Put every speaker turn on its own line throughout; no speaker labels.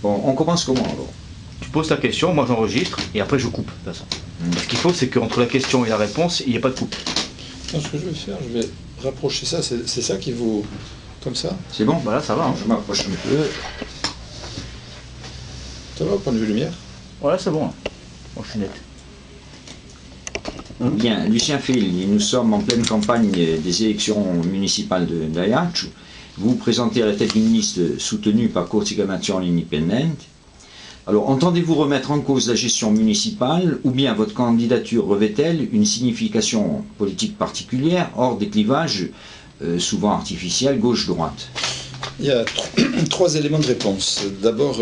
Bon, on commence comment alors?
Tu poses ta question, moi j'enregistre et après je coupe. De toute façon. Ce qu'il faut, c'est qu'entre la question et la réponse, il n'y ait pas de coupe.
Non, ce que je vais faire, je vais rapprocher ça. C'est ça qui vous... Comme ça?
C'est bon?
Voilà, ça va. Hein.
Je m'approche un peu.
Ça va au point de vue lumière?
Voilà, c'est bon. Hein. Bon, je suis net.
Bien, Lucien Fil, nous sommes en pleine campagne des élections municipales d'Ajaccio. Vous vous présentez à la tête d'une liste soutenue par Corsica Nazione Indipendente. Alors, entendez-vous remettre en cause la gestion municipale ou bien votre candidature revêt-elle une signification politique particulière hors des clivages souvent artificiels gauche-droite?
Il y a trois éléments de réponse. D'abord,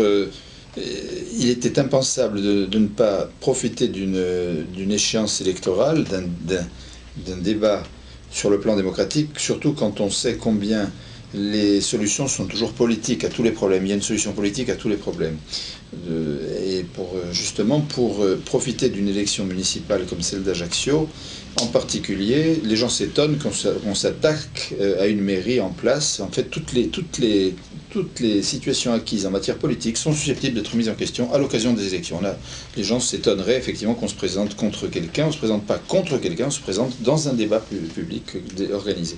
il était impensable de ne pas profiter d'une échéance électorale, d'un débat sur le plan démocratique, surtout quand on sait combien les solutions sont toujours politiques à tous les problèmes. Il y a une solution politique à tous les problèmes. Et justement, pour profiter d'une élection municipale comme celle d'Ajaccio, en particulier, les gens s'étonnent qu'on s'attaque à une mairie en place. En fait, toutes les situations acquises en matière politique sont susceptibles d'être mises en question à l'occasion des élections. Les gens s'étonneraient effectivement qu'on se présente contre quelqu'un. On ne se présente pas contre quelqu'un, on se présente dans un débat public organisé.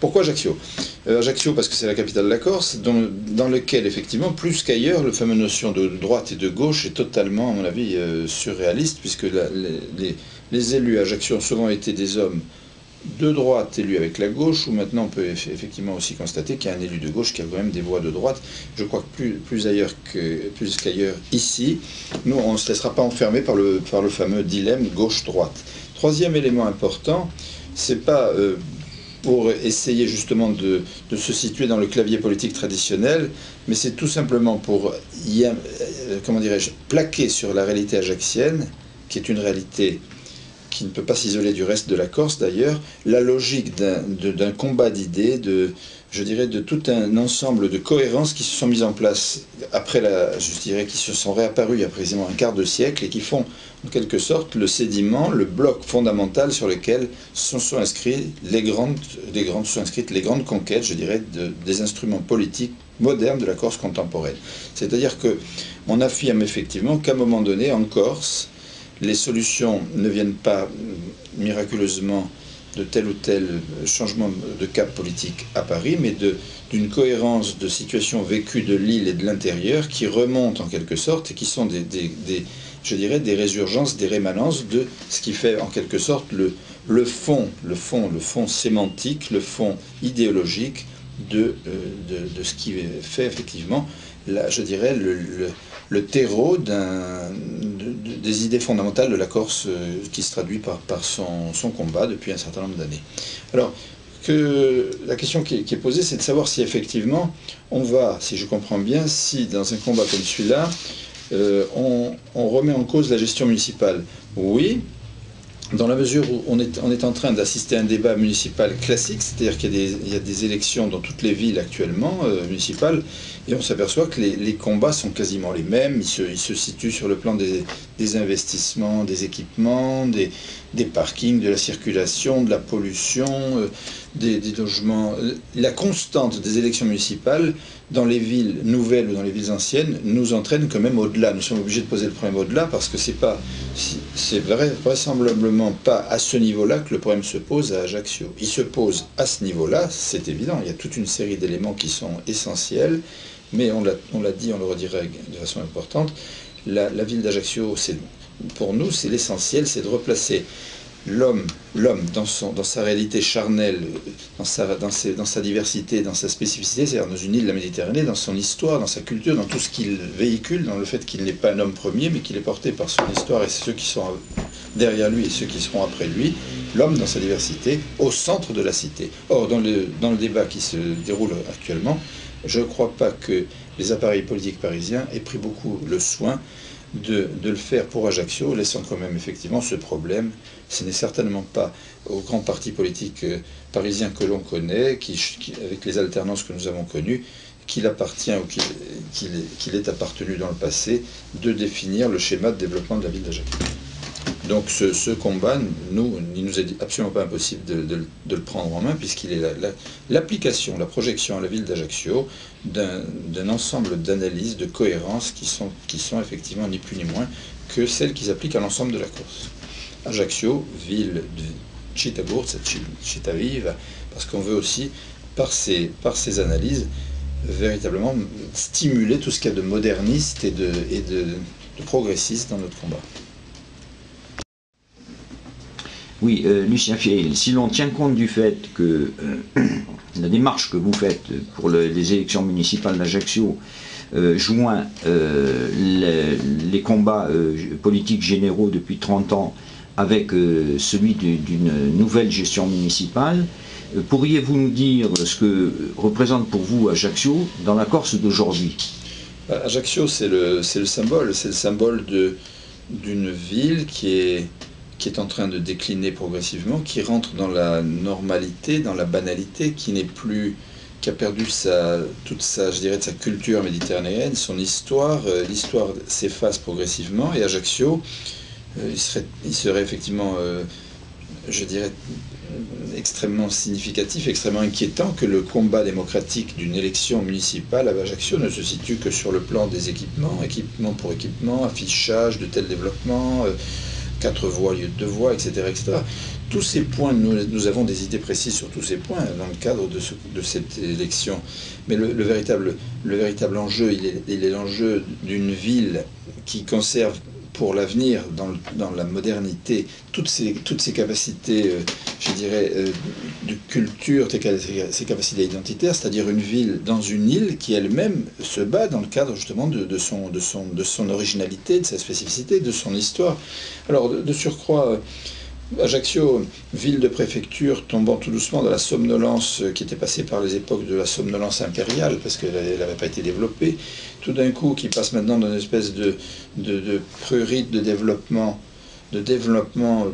Pourquoi Ajaccio? Ajaccio parce que c'est la capitale de la Corse, dans lequel effectivement, plus qu'ailleurs, la fameuse notion de droite et de gauche est totalement, à mon avis, surréaliste, puisque les élus à Ajaccio ont souvent été des hommes de droite élus avec la gauche, où maintenant on peut effectivement aussi constater qu'il y a un élu de gauche qui a quand même des voix de droite. Je crois que plus qu'ailleurs ici, nous on ne se laissera pas enfermer par le fameux dilemme gauche-droite. Troisième élément important, c'est pas pour essayer justement de se situer dans le clavier politique traditionnel, mais c'est tout simplement pour, comment dirais-je, plaquer sur la réalité ajaxienne, qui est une réalité qui ne peut pas s'isoler du reste de la Corse d'ailleurs, la logique d'un combat d'idées, je dirais de tout un ensemble de cohérences qui se sont mises en place après je dirais, qui se sont réapparues il y a précisément un quart de siècle et qui font en quelque sorte le sédiment, le bloc fondamental sur lequel sont inscrites les grandes conquêtes, je dirais, des instruments politiques modernes de la Corse contemporaine. C'est-à-dire qu'on affirme effectivement qu'à un moment donné, en Corse, les solutions ne viennent pas miraculeusement de tel ou tel changement de cap politique à Paris, mais d'une cohérence de situations vécues de l'île et de l'intérieur qui remontent en quelque sorte et qui sont je dirais, des résurgences, des rémanences de ce qui fait en quelque sorte le fond sémantique, le fond idéologique de ce qui fait effectivement, je dirais, le terreau des idées fondamentales de la Corse qui se traduit par son combat depuis un certain nombre d'années. Alors, la question qui est posée, c'est de savoir si effectivement on va, si je comprends bien, si dans un combat comme celui-là, on remet en cause la gestion municipale. Oui, dans la mesure où on est en train d'assister à un débat municipal classique, c'est-à-dire qu'il y a des élections dans toutes les villes actuellement municipales, et on s'aperçoit que les combats sont quasiment les mêmes. Ils se situent sur le plan des investissements, des équipements, des parkings, de la circulation, de la pollution, des logements. La constante des élections municipales dans les villes nouvelles ou dans les villes anciennes nous entraîne quand même au-delà. Nous sommes obligés de poser le problème au-delà parce que c'est vraisemblablement pas à ce niveau-là que le problème se pose à Ajaccio. Il se pose à ce niveau-là, c'est évident. Il y a toute une série d'éléments qui sont essentiels, mais on l'a dit, on le redirait de façon importante. La ville d'Ajaccio, pour nous, c'est l'essentiel, c'est de replacer l'homme dans sa réalité charnelle, dans sa diversité, dans sa spécificité, c'est-à-dire dans une île de la Méditerranée, dans son histoire, dans sa culture, dans tout ce qu'il véhicule, dans le fait qu'il n'est pas un homme premier, mais qu'il est porté par son histoire et ceux qui sont derrière lui et ceux qui seront après lui, l'homme dans sa diversité, au centre de la cité. Or, dans le débat qui se déroule actuellement, je ne crois pas que les appareils politiques parisiens aient pris beaucoup le soin de le faire pour Ajaccio, laissant quand même effectivement ce problème. Ce n'est certainement pas aux grands partis politiques parisiens que l'on connaît, avec les alternances que nous avons connues, qu'il appartient ou qu'il est appartenu dans le passé, de définir le schéma de développement de la ville d'Ajaccio. Donc ce combat, il nous est absolument pas impossible de le prendre en main, puisqu'il est l'application, la projection à la ville d'Ajaccio d'un ensemble d'analyses, de cohérence qui sont effectivement ni plus ni moins que celles qui s'appliquent à l'ensemble de la course. Ajaccio, ville de Città Gurza, Città Viva, parce qu'on veut aussi, par ces analyses, véritablement stimuler tout ce qu'il y a de moderniste et de progressiste dans notre combat.
Oui, Lucien Fiel, si l'on tient compte du fait que la démarche que vous faites pour les élections municipales d'Ajaccio joint les combats politiques généraux depuis 30 ans avec celui d'une nouvelle gestion municipale, pourriez-vous nous dire ce que représente pour vous Ajaccio dans la Corse d'aujourd'hui?
Ajaccio, c'est le symbole d'une ville qui est en train de décliner progressivement, qui rentre dans la normalité, dans la banalité, qui a perdu toute sa culture méditerranéenne, son histoire. L'histoire s'efface progressivement, et Ajaccio, il serait effectivement, je dirais, extrêmement significatif, extrêmement inquiétant que le combat démocratique d'une élection municipale à Ajaccio ne se situe que sur le plan des équipements pour équipement, affichage de tel développement, 4 voies, lieu de 2 voies, etc., etc. Tous ces points, nous avons des idées précises sur tous ces points dans le cadre de cette élection. Mais le véritable enjeu, il est l'enjeu d'une ville qui conserve pour l'avenir, dans la modernité, toutes ces capacités, je dirais, de culture, ces capacités identitaires, c'est-à-dire une ville dans une île qui elle-même se bat dans le cadre justement de son originalité, de sa spécificité, de son histoire. Alors, de surcroît, Ajaccio, ville de préfecture, tombant tout doucement dans la somnolence qui était passée par les époques de la somnolence impériale, parce qu'elle n'avait pas été développée, tout d'un coup qui passe maintenant dans une espèce de prurite de développement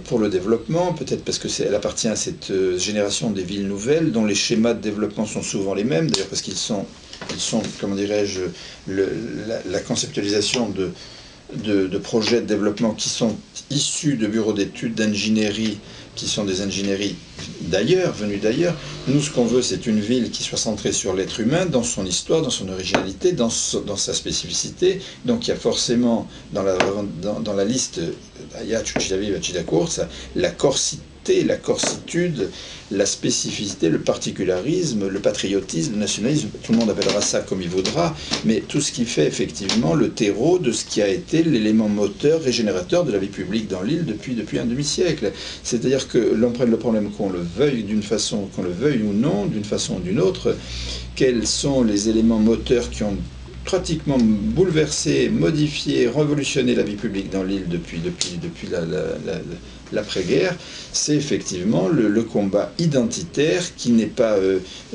pour le développement, peut-être parce qu'elle appartient à cette génération des villes nouvelles, dont les schémas de développement sont souvent les mêmes, d'ailleurs parce qu'ils sont, comment dirais-je, la conceptualisation de projets de développement qui sont issus de bureaux d'études, d'ingénierie, qui sont des ingénieries venues d'ailleurs. Nous, ce qu'on veut, c'est une ville qui soit centrée sur l'être humain, dans son histoire, dans son originalité, dans sa spécificité. Donc il y a forcément dans la liste Ajaccio, Città Viva, Città Gurza, la corsité, la corsitude, la spécificité, le particularisme, le patriotisme, le nationalisme, tout le monde appellera ça comme il voudra, mais tout ce qui fait effectivement le terreau de ce qui a été l'élément moteur, régénérateur de la vie publique dans l'île depuis un demi-siècle. C'est-à-dire que l'on prenne le problème qu'on le veuille qu'on le veuille ou non, d'une façon ou d'une autre, quels sont les éléments moteurs qui ont pratiquement bouleversé, modifié, révolutionné la vie publique dans l'île depuis l'après-guerre, c'est effectivement le combat identitaire qui n'est pas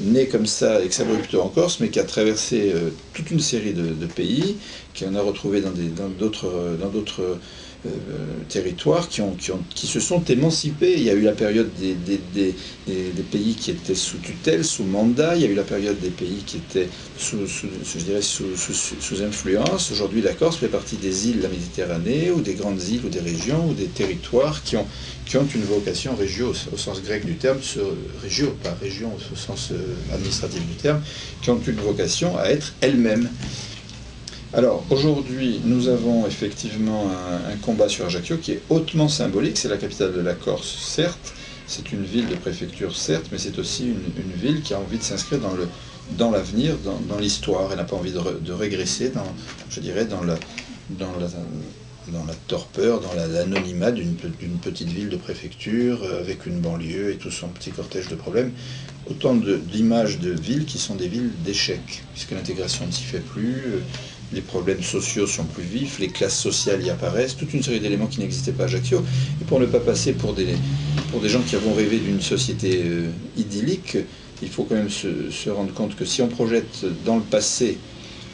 né comme ça ex abrupto en Corse, mais qui a traversé toute une série de pays, qui en a retrouvé dans d'autres territoires qui se sont émancipés. Il y a eu la période des pays qui étaient sous tutelle, sous mandat, il y a eu la période des pays qui étaient sous influence. Aujourd'hui, la Corse fait partie des îles de la Méditerranée, ou des grandes îles, ou des régions, ou des territoires qui ont une vocation régio, au sens grec du terme, régio, pas région au sens administratif du terme, qui ont une vocation à être elles-mêmes. Alors, aujourd'hui, nous avons effectivement un combat sur Ajaccio qui est hautement symbolique. C'est la capitale de la Corse, certes, c'est une ville de préfecture, certes, mais c'est aussi une ville qui a envie de s'inscrire dans l'avenir, dans l'histoire. Elle n'a pas envie de régresser, dans la torpeur, dans l'anonymat d'une petite ville de préfecture, avec une banlieue et tout son petit cortège de problèmes. Autant d'images de villes qui sont des villes d'échecs, puisque l'intégration ne s'y fait plus, les problèmes sociaux sont plus vifs, les classes sociales y apparaissent, toute une série d'éléments qui n'existaient pas à Ajaccio. Et pour ne pas passer pour des gens qui avons rêvé d'une société idyllique, il faut quand même se rendre compte que si on projette dans le passé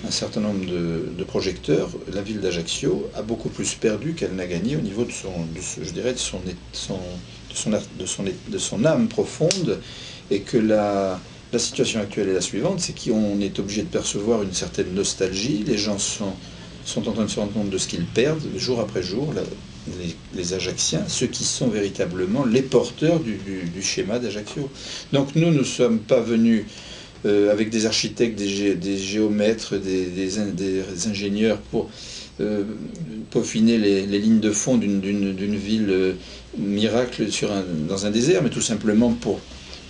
un certain nombre de projecteurs, la ville d'Ajaccio a beaucoup plus perdu qu'elle n'a gagné au niveau de son âme profonde, et que la situation actuelle est la suivante, c'est qu'on est obligé de percevoir une certaine nostalgie. Les gens sont en train de se rendre compte de ce qu'ils perdent jour après jour. les Ajacciens, ceux qui sont véritablement les porteurs du schéma d'Ajaccio. Donc nous ne sommes pas venus avec des architectes, des géomètres, des ingénieurs pour peaufiner les lignes de fond d'une ville miracle dans un désert, mais tout simplement pour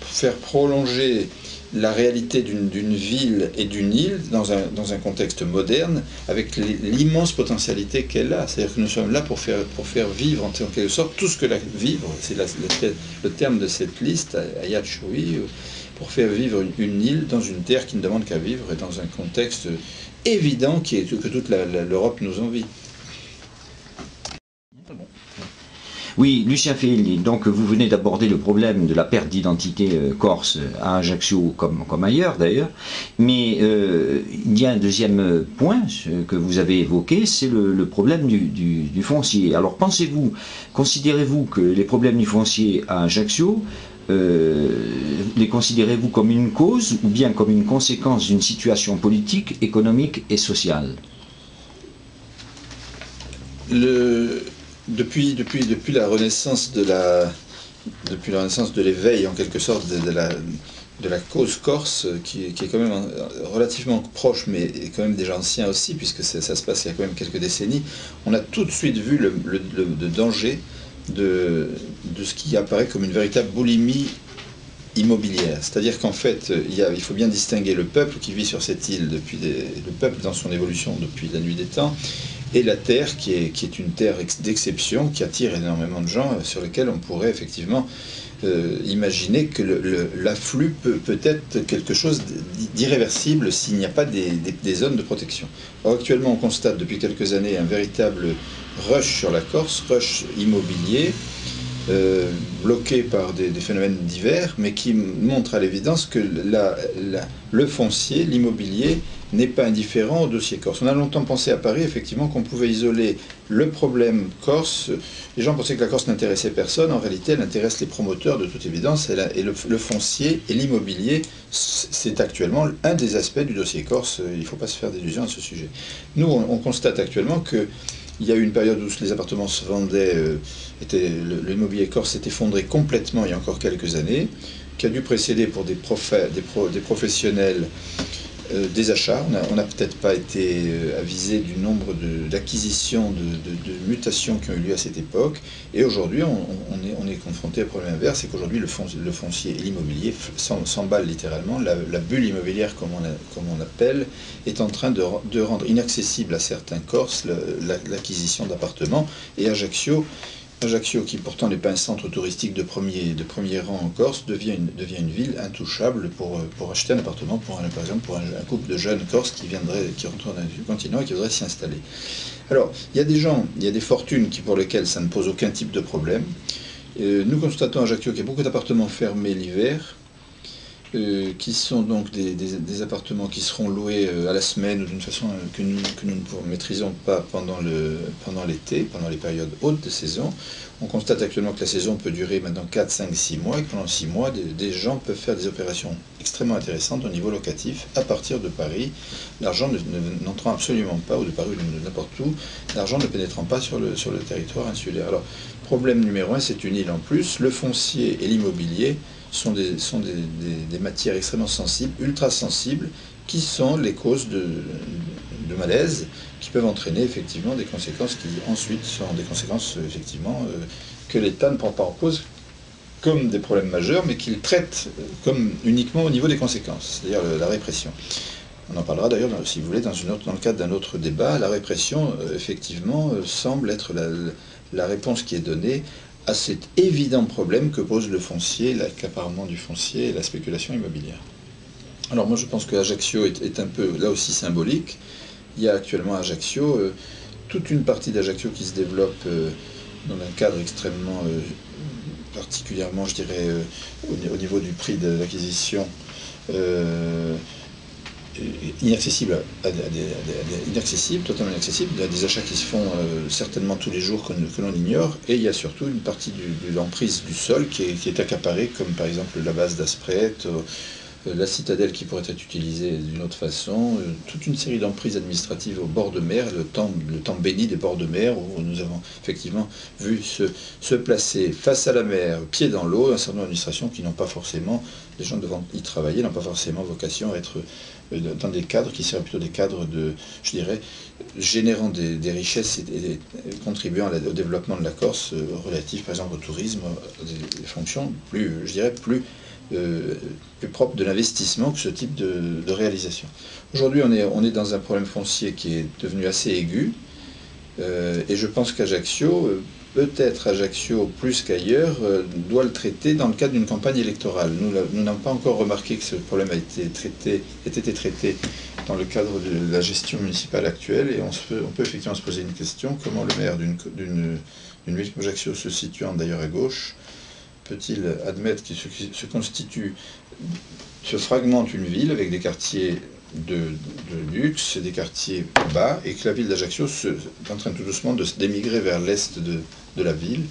faire prolonger la réalité d'une ville et d'une île dans un contexte moderne, avec l'immense potentialité qu'elle a. C'est-à-dire que nous sommes là pour faire vivre en quelque sorte tout ce que vivre, c'est le terme de cette liste, Ajaccio, pour faire vivre une île dans une terre qui ne demande qu'à vivre et dans un contexte évident que toute l'Europe nous envie.
Oui, Lucien Feili, donc vous venez d'aborder le problème de la perte d'identité corse à Ajaccio comme ailleurs d'ailleurs, mais il y a un deuxième point que vous avez évoqué, c'est le problème du foncier. Alors considérez-vous que les problèmes du foncier à Ajaccio, les considérez-vous comme une cause ou bien comme une conséquence d'une situation politique, économique et sociale?
Depuis la renaissance de l'éveil en quelque sorte de la cause corse, qui est quand même relativement proche, mais quand même déjà ancien aussi, puisque ça se passe il y a quand même quelques décennies, on a tout de suite vu le danger de ce qui apparaît comme une véritable boulimie immobilière. C'est-à-dire qu'en fait, il faut bien distinguer le peuple qui vit sur cette île, le peuple dans son évolution depuis la nuit des temps, et la terre qui est une terre d'exception, qui attire énormément de gens, sur lesquels on pourrait effectivement imaginer que l'afflux peut être quelque chose d'irréversible s'il n'y a pas des zones de protection. Or, actuellement, on constate depuis quelques années un véritable rush sur la Corse, rush immobilier, bloqué par des phénomènes divers, mais qui montre à l'évidence que le foncier, l'immobilier, n'est pas indifférent au dossier corse. On a longtemps pensé à Paris, effectivement, qu'on pouvait isoler le problème corse. Les gens pensaient que la Corse n'intéressait personne. En réalité, elle intéresse les promoteurs, de toute évidence. Et le foncier et l'immobilier, c'est actuellement un des aspects du dossier corse. Il ne faut pas se faire d'illusions à ce sujet. Nous, on constate actuellement que il y a eu une période où les appartements se vendaient, l'immobilier corse s'est effondré complètement il y a encore quelques années, qui a dû précéder pour des professionnels des achats. On n'a peut-être pas été avisé du nombre d'acquisitions, de mutations qui ont eu lieu à cette époque. Et aujourd'hui, on est confronté au problème inverse, c'est qu'aujourd'hui, le foncier et l'immobilier s'emballent littéralement. La bulle immobilière, comme on appelle, est en train de rendre inaccessible à certains Corses l'acquisition d'appartements. Et Ajaccio, qui pourtant n'est pas un centre touristique de premier rang en Corse, devient une ville intouchable pour acheter un appartement, par exemple pour un couple de jeunes Corses qui rentrent dans le continent et qui voudraient s'y installer. Alors, il y a des fortunes pour lesquelles ça ne pose aucun type de problème. Nous constatons à Ajaccio qu'il y a beaucoup d'appartements fermés l'hiver, qui sont donc des appartements qui seront loués à la semaine ou d'une façon que nous ne maîtrisons pas pendant l'été, pendant les périodes hautes de saison. On constate actuellement que la saison peut durer maintenant 4, 5, 6 mois et que pendant 6 mois, des gens peuvent faire des opérations extrêmement intéressantes au niveau locatif à partir de Paris. L'argent n'entrant absolument pas, ou de Paris ou de n'importe où, l'argent ne pénétrant pas sur le territoire insulaire. Alors, problème numéro 1, c'est une île en plus. Le foncier et l'immobilier sont des matières extrêmement sensibles, ultra sensibles, qui sont les causes de malaise, qui peuvent entraîner effectivement des conséquences qui ensuite sont des conséquences effectivement que l'État ne prend pas en cause comme des problèmes majeurs, mais qu'il traite comme uniquement au niveau des conséquences, c'est-à-dire la répression. On en parlera d'ailleurs, si vous voulez, dans le cadre d'un autre débat. La répression, effectivement, semble être la réponse qui est donnée à cet évident problème que pose le foncier, l'accaparement du foncier et la spéculation immobilière. Alors moi je pense que Ajaccio est un peu là aussi symbolique. Il y a actuellement à Ajaccio toute une partie d'Ajaccio qui se développe dans un cadre extrêmement particulièrement, je dirais, au niveau du prix de l'acquisition, inaccessible, totalement inaccessible. Il y a des achats qui se font certainement tous les jours que l'on ignore, et il y a surtout une partie de l'emprise du sol qui est accaparée, comme par exemple la base d'Asprette, la citadelle qui pourrait être utilisée d'une autre façon, toute une série d'emprises administratives au bord de mer, le temps béni des bords de mer, où nous avons effectivement vu se placer face à la mer, pied dans l'eau, un certain nombre d'administrations qui n'ont pas forcément, les gens devant y travailler, n'ont pas forcément vocation à être dans des cadres qui seraient plutôt des cadres de, je dirais, générant des richesses et contribuant au développement de la Corse, relative par exemple au tourisme, des fonctions plus, je dirais, plus propre de l'investissement que ce type de réalisation. Aujourd'hui, on est dans un problème foncier qui est devenu assez aigu, et je pense qu'Ajaccio, peut-être Ajaccio plus qu'ailleurs, doit le traiter dans le cadre d'une campagne électorale. Nous n'avons pas encore remarqué que ce problème a été traité dans le cadre de la gestion municipale actuelle, et on peut effectivement se poser une question: comment le maire d'une ville comme Ajaccio, se situant d'ailleurs à gauche, peut-il admettre qu'il se fragmente une ville avec des quartiers de luxe et des quartiers bas, et que la ville d'Ajaccio est en train tout doucement d'émigrer vers l'est de la ville,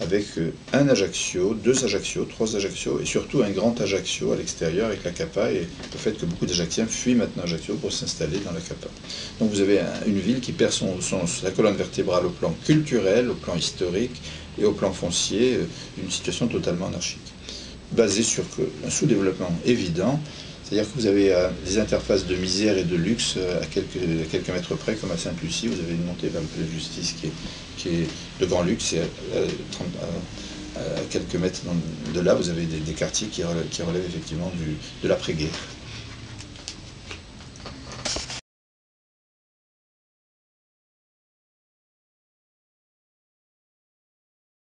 avec un Ajaccio, deux Ajaccio, trois Ajaccio, et surtout un grand Ajaccio à l'extérieur avec la Capa, et le fait que beaucoup d'Ajacciens fuient maintenant Ajaccio pour s'installer dans la Capa. Donc vous avez une ville qui perd sa colonne vertébrale au plan culturel, au plan historique et au plan foncier, une situation totalement anarchique, basée sur un sous-développement évident. C'est-à-dire que vous avez des interfaces de misère et de luxe à quelques mètres près, comme à Sainte-Lucie. Vous avez une montée vers le palais de justice qui est de grand luxe, et à quelques mètres de là, vous avez des quartiers qui relèvent effectivement de l'après-guerre.